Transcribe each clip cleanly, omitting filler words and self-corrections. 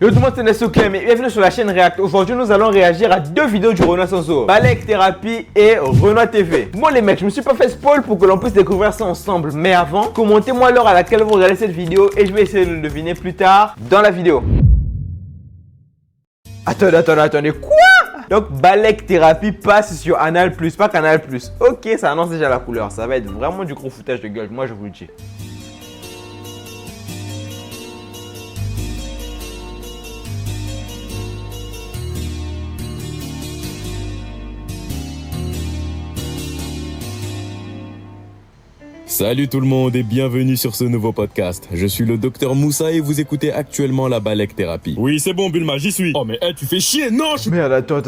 Yo tout le monde, c'est Nesuclem et bienvenue sur la chaîne React. Aujourd'hui, nous allons réagir à deux vidéos du Renoir Sanso, Balek Thérapie et Renoir TV. Bon les mecs, je me suis pas fait spoil pour que l'on puisse découvrir ça ensemble. Mais avant, commentez-moi l'heure à laquelle vous regardez cette vidéo et je vais essayer de le deviner plus tard dans la vidéo. Attendez, quoi? Donc Balek Thérapie passe sur Anal+, pas Canal+. Ok, ça annonce déjà la couleur. Ça va être vraiment du gros foutage de gueule, moi je vous le dis. Salut tout le monde et bienvenue sur ce nouveau podcast. Je suis le docteur Moussa et vous écoutez actuellement la Balek Thérapie. Oui, c'est bon, Bulma, j'y suis. Oh, mais tu fais chier, non Merde, attends.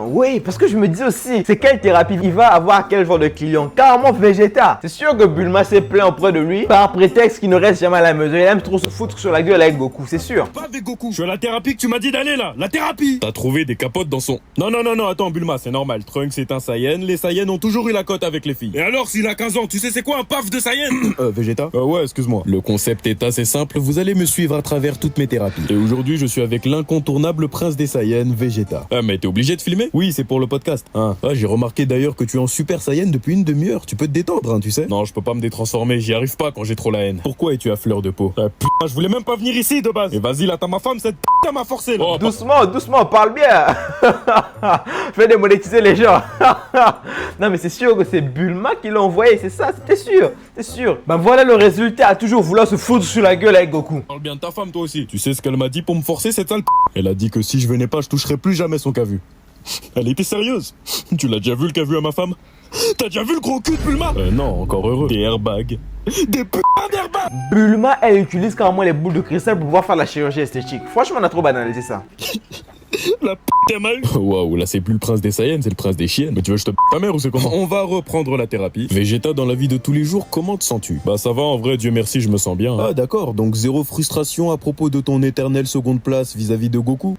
Oui, parce que je me dis aussi, c'est quelle thérapie il va avoir quel genre de client? Carrément Vegeta. C'est sûr que Bulma s'est plaint auprès de lui par prétexte qu'il ne reste jamais à la maison. Il aime trop se foutre sur la gueule avec Goku, c'est sûr. Pas avec Goku. Je suis à la thérapie que tu m'as dit d'aller là. La thérapie. T'as trouvé des capotes dans son... Non, attends, Bulma, c'est normal. Trunks est un Saiyan. Les Saiyans ont toujours eu la cote avec les filles. Et alors, s'il a 15 ans, tu sais c'est quoi un paf de Saiyan? Vegeta Ouais, excuse-moi. Le concept est assez simple, vous allez me suivre à travers toutes mes thérapies. Et aujourd'hui, je suis avec l'incontournable prince des Saiyans, Vegeta. Ah, mais t'es obligé de filmer? Oui, c'est pour le podcast. J'ai remarqué d'ailleurs que tu es en Super Saiyan depuis une demi-heure. Tu peux te détendre, hein, tu sais. Non, je peux pas me détransformer, j'y arrive pas quand j'ai trop la haine. Pourquoi es-tu à fleur de peau? Putain, je voulais même pas venir ici de base. Et vas-y, là, t'as ma femme, cette putain m'a forcé là. Oh, doucement, parle bien. Je vais démonétiser les gens. Non mais c'est sûr que c'est Bulma qui l'a envoyé, c'est ça, c'était sûr. Ben voilà le résultat, à toujours vouloir se foutre sur la gueule avec Goku. Parle bien de ta femme, toi aussi. Tu sais ce qu'elle m'a dit pour me forcer, cette sale p***? Elle a dit que si je venais pas, je toucherais plus jamais son cavu. Elle était sérieuse. Tu l'as déjà vu le cavu à ma femme? T'as déjà vu le gros cul de Bulma? Non, encore heureux. Des airbags. Des putains d'airbags. Bulma, elle utilise carrément les boules de cristal pour pouvoir faire la chirurgie esthétique. Franchement, on a trop banalisé ça. La putain mal. Waouh, là c'est plus le prince des Saiyans, c'est le prince des chiennes. Mais tu veux que je te ta mère ou c'est comment? On va reprendre la thérapie. Vegeta, dans la vie de tous les jours, comment te sens-tu? Bah ça va, en vrai, Dieu merci, je me sens bien. Ah d'accord, donc zéro frustration à propos de ton éternelle seconde place vis-à-vis de Goku?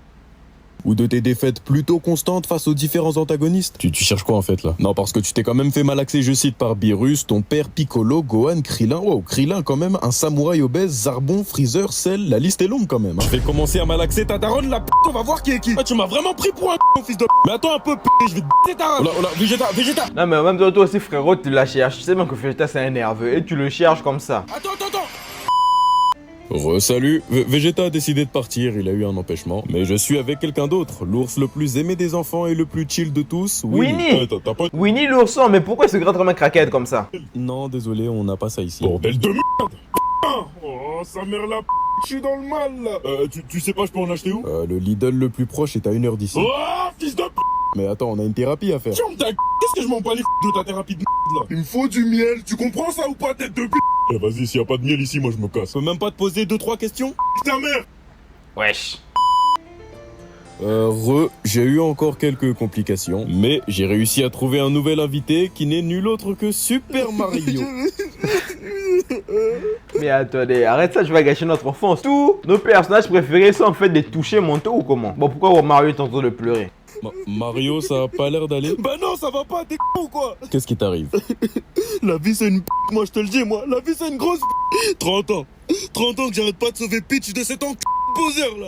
Ou de tes défaites plutôt constantes face aux différents antagonistes? Tu cherches quoi en fait là? Non, parce que tu t'es quand même fait malaxer, je cite, par Beerus, ton père Piccolo, Gohan, Krillin. Wow, Krillin quand même, un samouraï obèse, Zarbon, Freezer, Cell, la liste est longue quand même. Je vais commencer à malaxer ta daronne, la p***, on va voir qui est qui. Ah, tu m'as vraiment pris pour un mon fils de p***. Mais attends un peu, p***, je vais te b***er ta race. Oh là, Vegeta. Non mais en même temps, toi aussi frérot, tu la cherches. Tu sais même que Vegeta c'est un nerveux et tu le cherches comme ça. Attends. Re-salut, Vegeta a décidé de partir, il a eu un empêchement. Mais je suis avec quelqu'un d'autre, l'ours le plus aimé des enfants et le plus chill de tous, Winnie. T'as pas... Winnie l'ourson, mais pourquoi il se gratte comme un craquette comme ça? Non, désolé, on n'a pas ça ici. Bordel de merde. Oh, sa mère la p***, je suis dans le mal là. Tu sais pas, je peux en acheter où? Le Lidl le plus proche est à 1 heure d'ici. Oh, fils de p***. Mais attends, on a une thérapie à faire. Qu'est-ce que je m'en bats les de ta thérapie de merde là? Il me faut du miel, tu comprends ça ou pas, tête de p***? Eh vas-y, s'il y a pas de miel ici, moi je me casse. Je peux même pas te poser 2-3 questions? Ta mère. Wesh. J'ai eu encore quelques complications, mais j'ai réussi à trouver un nouvel invité qui n'est nul autre que Super Mario. Mais attendez, arrête ça, je vais gâcher notre enfance. Tous nos personnages préférés sont en fait des touchés mentaux ou comment? Bon, pourquoi Mario est en train de pleurer? Mario, ça a pas l'air d'aller? Bah non, ça va pas, t'es con ou quoi? Qu'est-ce qui t'arrive? La vie c'est une p***, moi je te le dis, moi. La vie c'est une grosse p***. 30 ans que j'arrête pas de sauver Peach de cet poseur là.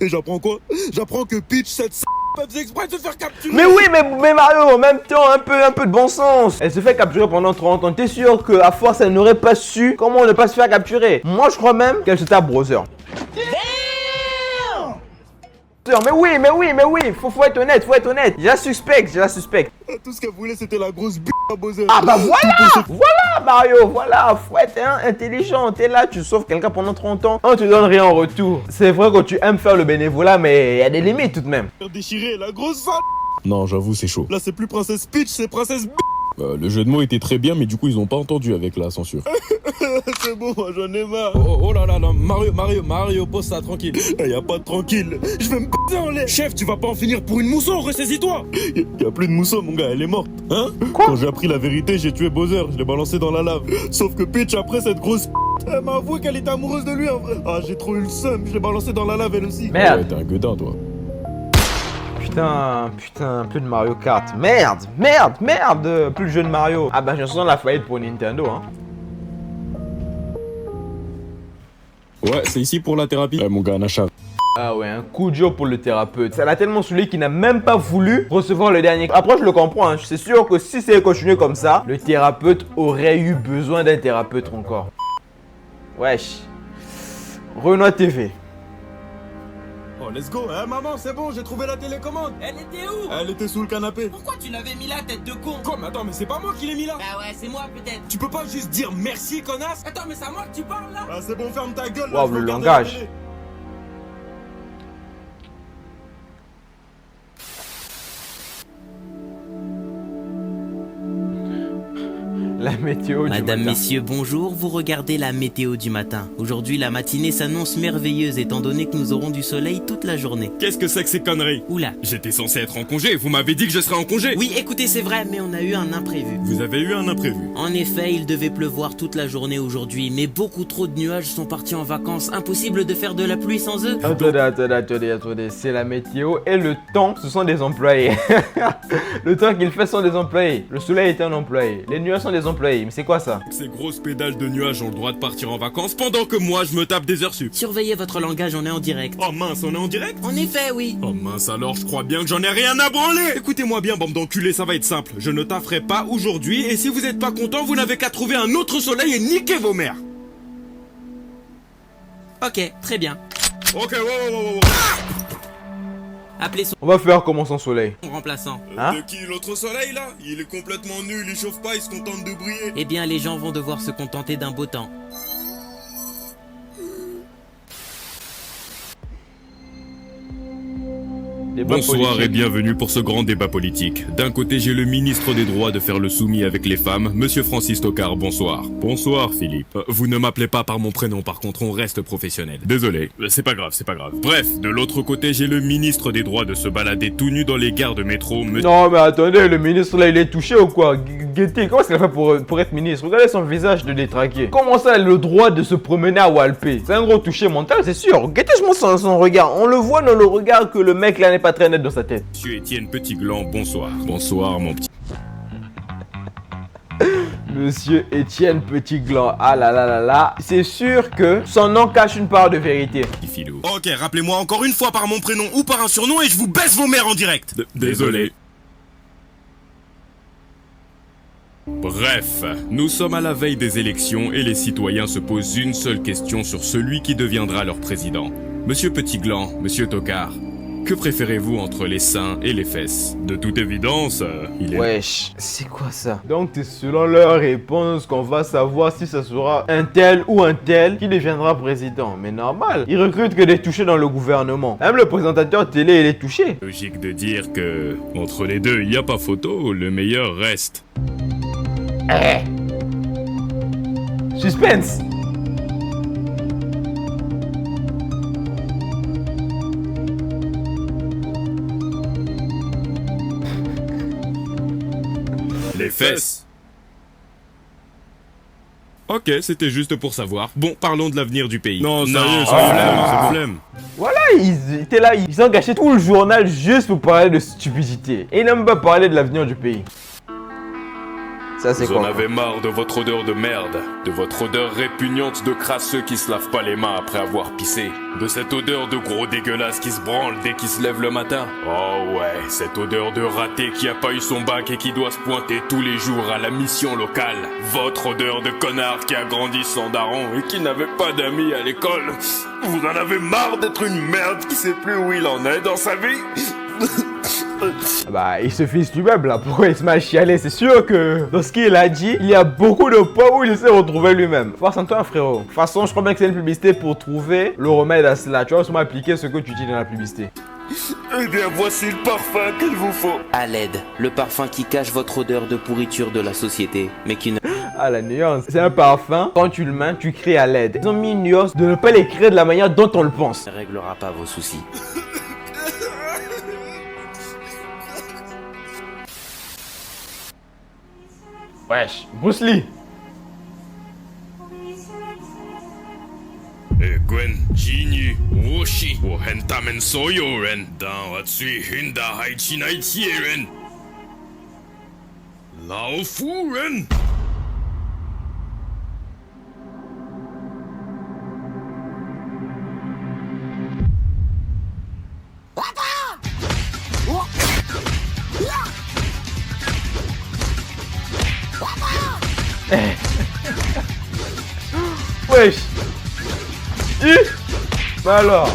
Et j'apprends quoi? J'apprends que Peach, cette elle faisait exprès de se faire capturer. Mais oui, mais Mario, en même temps, un peu de bon sens. Elle se fait capturer pendant 30 ans. T'es sûr qu'à force, elle n'aurait pas su comment ne pas se faire capturer? Moi, je crois même qu'elle se tape Brother. Mais oui, faut être honnête. Je la suspecte. Tout ce qu'elle voulait c'était la grosse b*** à Bowser. Ah bah voilà Mario, faut être intelligent. T'es là, tu sauves quelqu'un pendant 30 ans, on te donne rien en retour. C'est vrai que tu aimes faire le bénévolat, mais il y a des limites tout de même. Déchiré, la grosse sale. Non, j'avoue, c'est chaud. Là c'est plus princesse Peach, c'est princesse b***. Le jeu de mots était très bien, mais du coup, ils ont pas entendu avec la censure. C'est bon, moi j'en ai marre. Oh là, Mario, pose ça, tranquille. Y a pas de tranquille, je vais me p***er en lait. Chef, tu vas pas en finir pour une mousson, ressaisis-toi. Y a plus de mousson, mon gars, elle est morte. Hein? Quoi? Quand j'ai appris la vérité, j'ai tué Bowser, je l'ai balancé dans la lave. Sauf que Peach, après cette grosse p***, elle m'a avoué qu'elle était amoureuse de lui en vrai. Ah, j'ai trop eu le seum, je l'ai balancé dans la lave elle aussi. Merde. Ouais, t'es un gueudin, toi. Putain, plus de Mario Kart. Merde. Plus de jeu de Mario. Ah bah, je sens la faillite pour Nintendo, hein. Ouais, c'est ici pour la thérapie. Mon gars, Nacha. Ah ouais, un coup dur pour le thérapeute. Ça l'a tellement saoulé qu'il n'a même pas voulu recevoir le dernier. Après, je le comprends, hein. C'est sûr que si c'est continué comme ça, le thérapeute aurait eu besoin d'un thérapeute encore. Wesh. Renoir TV. Oh, let's go. Eh, maman, c'est bon, j'ai trouvé la télécommande. Elle était où? Elle était sous le canapé. Pourquoi tu l'avais mis là, tête de con? Quoi, mais attends, mais c'est pas moi qui l'ai mis là. Bah ouais, c'est moi peut-être. Tu peux pas juste dire merci, connasse. Attends, mais c'est à moi que tu parles là? Ah, c'est bon, ferme ta gueule. Là, Waouh, je veux le regarder la langage. télé. La météo du Madame, matin. messieurs, bonjour, vous regardez la météo du matin. Aujourd'hui, la matinée s'annonce merveilleuse étant donné que nous aurons du soleil toute la journée. Qu'est-ce que c'est que ces conneries? Oula. J'étais censé être en congé, vous m'avez dit que je serais en congé. Oui, écoutez, c'est vrai, mais on a eu un imprévu. Vous avez eu un imprévu. En effet, il devait pleuvoir toute la journée aujourd'hui, mais beaucoup trop de nuages sont partis en vacances. Impossible de faire de la pluie sans eux. Attendez. C'est la météo et le temps, ce sont des employés. Le temps qu'il fait sont des employés. Le soleil est un employé. Les nuages sont des employés. Mais c'est quoi ça? Ces grosses pédales de nuages ont le droit de partir en vacances pendant que moi je me tape des heures sup. Surveillez votre langage, on est en direct. Oh mince, on est en direct? En effet, oui. Oh mince alors, je crois bien que j'en ai rien à branler. Écoutez-moi bien, bande d'enculés, ça va être simple. Je ne tafferai pas aujourd'hui et si vous êtes pas content, vous n'avez qu'à trouver un autre soleil et niquer vos mères. Ok, très bien. Ok, wow. Appelez son On va faire comment sans soleil? remplaçant. Hein? De qui l'autre soleil là? Il est complètement nul, il chauffe pas, il se contente de briller. Eh bien, les gens vont devoir se contenter d'un beau temps. Débat Bonsoir politique. et bienvenue pour ce grand débat politique. D'un côté, j'ai le ministre des droits de faire le soumis avec les femmes, monsieur Francis Tocard, bonsoir. Bonsoir Philippe. Vous ne m'appelez pas par mon prénom, par contre on reste professionnel. Désolé, c'est pas grave. Bref, de l'autre côté, j'ai le ministre des droits de se balader tout nu dans les gares de métro, Non mais attendez, le ministre là il est touché ou quoi? Guettez, comment est-ce qu'il a fait pour être ministre? Regardez son visage de détraqué. Comment ça il a le droit de se promener à Walpé? C'est un gros touché mental, c'est sûr. Guettez-moi son regard. On le voit dans le regard que le mec là n'est pas très net dans sa tête. Monsieur Étienne Petitgland, bonsoir. Bonsoir mon petit Monsieur Étienne Petitgland, ah là. C'est sûr que son nom cache une part de vérité. filou. Ok, rappelez-moi encore une fois par mon prénom ou par un surnom et je vous baisse vos mères en direct. Désolé. Bref, nous sommes à la veille des élections et les citoyens se posent une seule question sur celui qui deviendra leur président. Monsieur Petitgland, monsieur Tocard, que préférez-vous entre les seins et les fesses? De toute évidence, il est... Wesh, c'est quoi ça? Donc c'est selon leur réponse qu'on va savoir si ce sera un tel ou un tel qui deviendra président. Mais normal, ils recrutent que des touchés dans le gouvernement. Même le présentateur télé, il est touché. Logique de dire que, entre les deux, il n'y a pas photo, le meilleur reste. Suspense. Les fesses. Ok, c'était juste pour savoir. Bon, parlons de l'avenir du pays. Non, sérieux, c'est flemme. Voilà, ils étaient là, ils ont gâché tout le journal juste pour parler de stupidité. Et ils n'ont même pas parlé de l'avenir du pays. Ça c'est Vous quoi? en avez marre de votre odeur de merde, de votre odeur répugnante de crasseux qui se lavent pas les mains après avoir pissé, de cette odeur de gros dégueulasse qui se branle dès qu'il se lève le matin. Oh ouais, cette odeur de raté qui a pas eu son bac et qui doit se pointer tous les jours à la mission locale. Votre odeur de connard qui a grandi sans daron et qui n'avait pas d'amis à l'école. Vous en avez marre d'être une merde qui sait plus où il en est dans sa vie. Bah, il se fiche lui-même là, pourquoi il se met à chialer? C'est sûr que dans ce qu'il a dit, il y a beaucoup de points où il s'est retrouvé lui-même. Force en toi, frérot. De toute façon, je crois bien que c'est une publicité pour trouver le remède à cela. Tu vas sûrement appliquer ce que tu dis dans la publicité. Eh bien, voici le parfum qu'il vous faut. À l'aide, le parfum qui cache votre odeur de pourriture de la société, mais qui ne... Ah, la nuance. C'est un parfum, quand tu le mets, tu crées à l'aide. Ils ont mis une nuance de ne pas l'écrire de la manière dont on le pense. ne réglera pas vos soucis. Wesh, Bruce Lee. Gwen, Jinyu, Woshi, Wohentamen Soyoren, Dan Watsui Hinda Haichinai Tieren. Lao Furen. Wesh. Bah alors.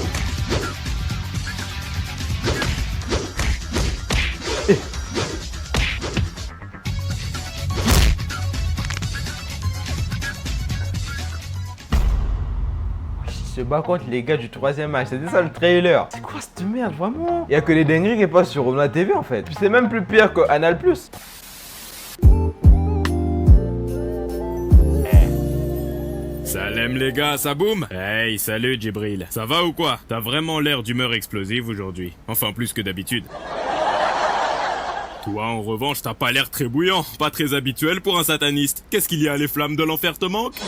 Se bat contre les gars du 3e match, c'était ça le trailer. C'est quoi cette merde vraiment? Y'a que les dingueries qui passent sur Renoir TV en fait. Puis c'est même plus pire que Anal+. Salam les gars, ça boum? Hey, salut Djibril. Ça va ou quoi? T'as vraiment l'air d'humeur explosive aujourd'hui. Enfin, plus que d'habitude. Toi, en revanche, t'as pas l'air très bouillant. Pas très habituel pour un sataniste. Qu'est-ce qu'il y a, les flammes de l'enfer te manquent?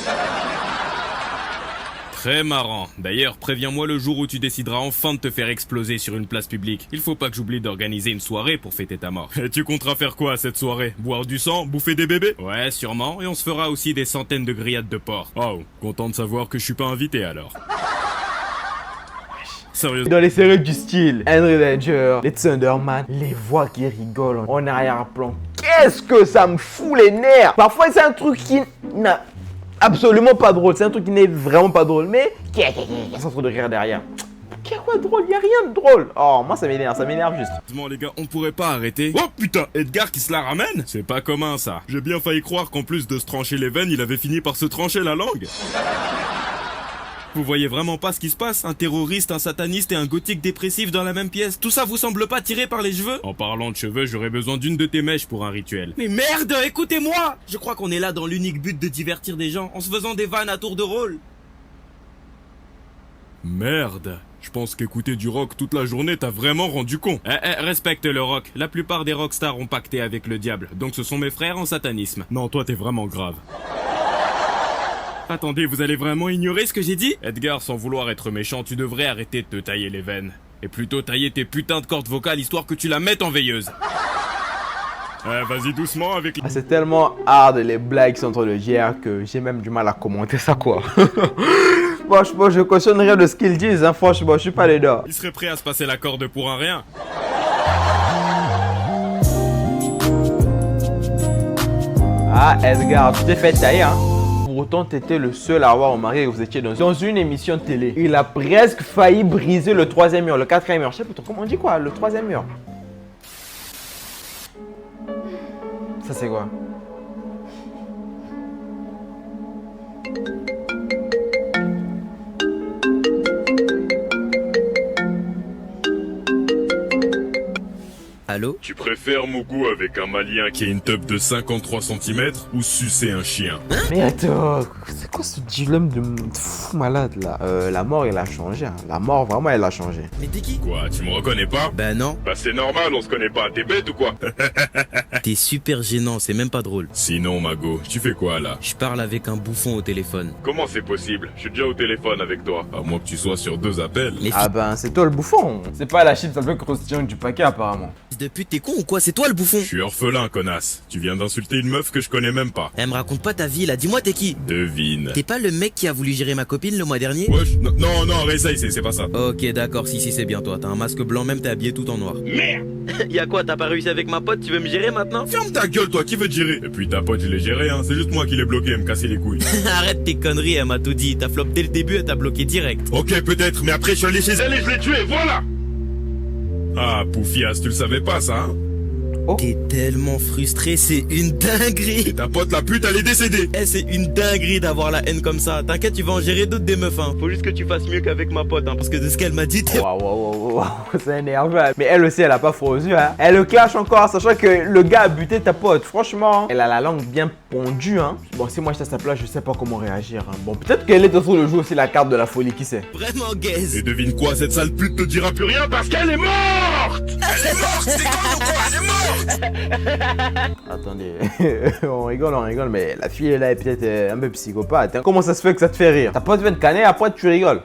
Très marrant. D'ailleurs, préviens-moi le jour où tu décideras enfin de te faire exploser sur une place publique. Il faut pas que j'oublie d'organiser une soirée pour fêter ta mort. Et tu compteras faire quoi à cette soirée? Boire du sang? Bouffer des bébés? Ouais, sûrement. Et on se fera aussi des centaines de grillades de porc. Oh, content de savoir que je suis pas invité alors. Sérieusement. Dans les séries du style Henry Danger, les Thunderman, les voix qui rigolent en arrière-plan. Qu'est-ce que ça me fout les nerfs? Parfois c'est un truc qui n'a absolument pas drôle, c'est un truc qui n'est vraiment pas drôle, mais qui a un truc de rire derrière. Qu'est-ce quoi de drôle? Y a rien de drôle. Oh, moi ça m'énerve juste. Bon les gars, on pourrait pas arrêter? Oh putain, Edgar qui se la ramène? C'est pas commun ça. J'ai bien failli croire qu'en plus de se trancher les veines, il avait fini par se trancher la langue. Vous voyez vraiment pas ce qui se passe? Un terroriste, un sataniste et un gothique dépressif dans la même pièce? Tout ça vous semble pas tiré par les cheveux? En parlant de cheveux, j'aurais besoin d'une de tes mèches pour un rituel. Mais merde, écoutez-moi! Je crois qu'on est là dans l'unique but de divertir des gens, en se faisant des vannes à tour de rôle. Merde. Je pense qu'écouter du rock toute la journée t'a vraiment rendu con. Respecte le rock. La plupart des rockstars ont pacté avec le diable, donc ce sont mes frères en satanisme. Non, toi t'es vraiment grave. Attendez, vous allez vraiment ignorer ce que j'ai dit? Edgar, sans vouloir être méchant, tu devrais arrêter de te tailler les veines. Et plutôt tailler tes putains de cordes vocales histoire que tu la mettes en veilleuse. Vas-y doucement avec... Ah, c'est tellement hard les blagues qui sont en train de dire que j'ai même du mal à commenter ça quoi. Franchement, je cautionne rien de ce qu'ils disent, hein. Franchement, je suis pas dedans. Il serait prêt à se passer la corde pour un rien. Ah, Edgar, tu t'es fait tailler, hein. Pourtant, t'étais le seul à avoir remarqué que vous étiez dans une émission de télé. Il a presque failli briser le 3e mur, le 4e mur. Je sais pas comment on dit quoi, le 3e mur. Ça c'est quoi? Allô? Tu préfères mon goût avec un malien qui a une teub de 53 cm ou sucer un chien? Mais attends, c'est quoi ce dilemme de fou malade là? La mort elle a changé, hein. La mort vraiment elle a changé. Mais t'es qui? Quoi, tu me reconnais pas? Ben non. Bah c'est normal, on se connaît pas, t'es bête ou quoi? T'es super gênant, c'est même pas drôle. Sinon Mago, tu fais quoi là? Je parle avec un bouffon au téléphone. Comment c'est possible? Je suis déjà au téléphone avec toi. À moins que tu sois sur 2 appels. Les Ah ben c'est toi le bouffon. C'est pas la chips un peu croustillante du paquet apparemment. fils de pute, t'es con ou quoi? C'est toi le bouffon? Je suis orphelin, connasse. Tu viens d'insulter une meuf que je connais même pas. Elle me raconte pas ta vie là, dis-moi t'es qui? Devine. T'es pas le mec qui a voulu gérer ma copine le mois dernier? Wesh, non, réessaye, c'est pas ça. Ok d'accord, si c'est bien toi, t'as un masque blanc même, t'es habillé tout en noir. Merde! Y'a quoi, t'as pas réussi avec ma pote, tu veux me gérer maintenant? Ferme ta gueule toi, qui veut te gérer? Et puis ta pote il est géré hein, c'est juste moi qui l'ai bloqué, me casser les couilles. Arrête tes conneries, elle m'a tout dit, ta flop dès le début, elle t'a bloqué direct. Ok peut-être, mais après je suis allé chez elle et je l'ai tué, voilà! Ah Poufias, tu le savais pas ça hein? T'es tellement frustré, c'est une dinguerie. Et ta pote la pute elle est décédée. Eh, c'est une dinguerie d'avoir la haine comme ça. T'inquiète, tu vas en gérer d'autres des meufs, hein. Faut juste que tu fasses mieux qu'avec ma pote, hein, parce que de ce qu'elle m'a dit, t'es... Waouh, c'est énervant. Mais elle aussi, elle a pas froid aux yeux, hein. Elle le clash encore, sachant que le gars a buté ta pote. Franchement, elle a la langue bien pondue, hein. Bon, si moi j'étais à sa place, je sais pas comment réagir, hein. Bon, peut-être qu'elle est en train de jouer aussi la carte de la folie, qui sait. Vraiment gaze. Et devine quoi, cette sale pute te dira plus rien parce qu'elle est morte. Elle est morte, c'est con ou quoi? Elle est morte. Attendez, on rigole, mais la fille là est peut-être un peu psychopathe, hein. Comment ça se fait que ça te fait rire? Ta pote vient de canner, après tu rigoles.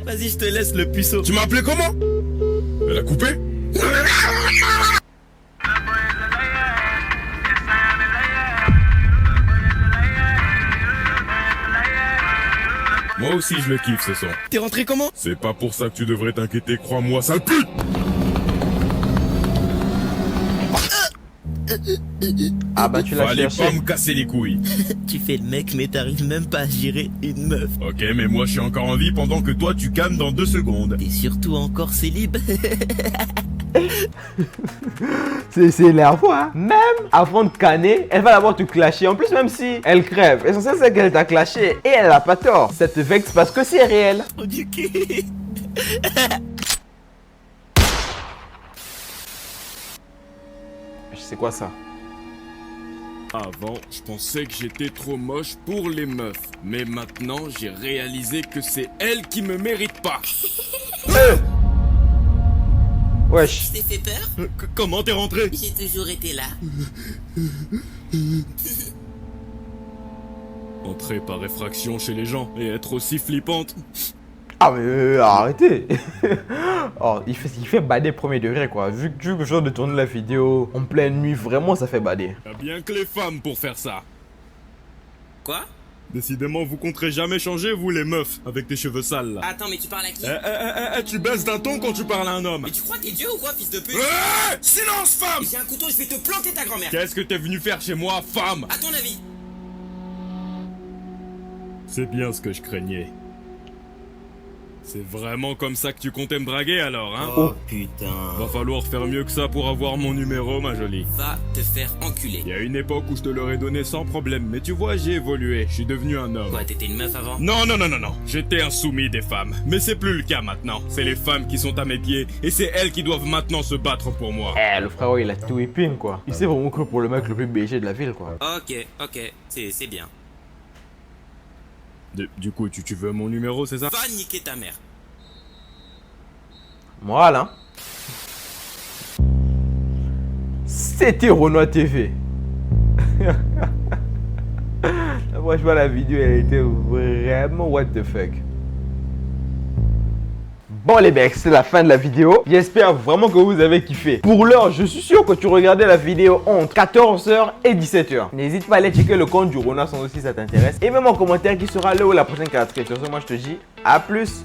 Vas-y, je te laisse le puceau. Tu m'as appelé comment? Elle a coupé? Moi aussi je le kiffe ce son. T'es rentré comment? C'est pas pour ça que tu devrais t'inquiéter, crois-moi, sale pute! Ah bah tu l'as Fallait cherché. pas me casser les couilles. Tu fais le mec, mais t'arrives même pas à gérer une meuf. Ok, mais moi je suis encore en vie pendant que toi tu cannes dans 2 secondes. T'es surtout encore célib. C'est énervant, hein. Même avant de canner, elle va d'abord te clasher. En plus, même si elle crève, l'essentiel c'est qu'elle t'a clashé et elle a pas tort. Ça te vexe parce que c'est réel. Oh du cul. C'est quoi ça? Avant, je pensais que j'étais trop moche pour les meufs. Mais maintenant, j'ai réalisé que c'est elles qui me méritent pas. Wesh. Je t'ai fait peur? Comment t'es rentré? J'ai toujours été là. Entrer par effraction chez les gens et être aussi flippante. Ah mais arrêtez. Oh, il fait bader premier degré quoi. Vu que je viens de tourner la vidéo en pleine nuit, vraiment ça fait bader. Y'a bien que les femmes pour faire ça. Quoi? Décidément, vous compterez jamais changer, vous les meufs, avec tes cheveux sales là. Attends, mais tu parles à qui? Tu baisses d'un ton quand tu parles à un homme. Mais tu crois que t'es Dieu ou quoi, fils de pute? Silence, femme! J'ai un couteau, je vais te planter ta grand-mère. Qu'est-ce que t'es venu faire chez moi, femme? À ton avis? C'est bien ce que je craignais. C'est vraiment comme ça que tu comptais me draguer alors, hein? Oh putain. Va falloir faire mieux que ça pour avoir mon numéro, ma jolie. Va te faire enculer. Il y a une époque où je te l'aurais donné sans problème, mais tu vois, j'ai évolué, je suis devenu un homme. Quoi, t'étais une meuf avant? Non, j'étais un soumis des femmes. Mais c'est plus le cas maintenant. C'est les femmes qui sont à mes pieds, et c'est elles qui doivent maintenant se battre pour moi. Eh, le frérot il a tout whipping quoi. Il s'est vraiment cru pour le mec le plus BG de la ville quoi. Ok, c'est bien. Du coup, tu veux mon numéro, c'est ça? Va niquer ta mère. Voilà. C'était Renoir TV. Franchement la vidéo elle était vraiment what the fuck. Bon les mecs, c'est la fin de la vidéo. J'espère vraiment que vous avez kiffé. Pour l'heure, je suis sûr que tu regardais la vidéo entre 14h et 17h. N'hésite pas à aller checker le compte du Renoir Sans si ça t'intéresse. Et même en commentaire qui sera là où la prochaine créatrice. Sur ce, moi je te dis à plus.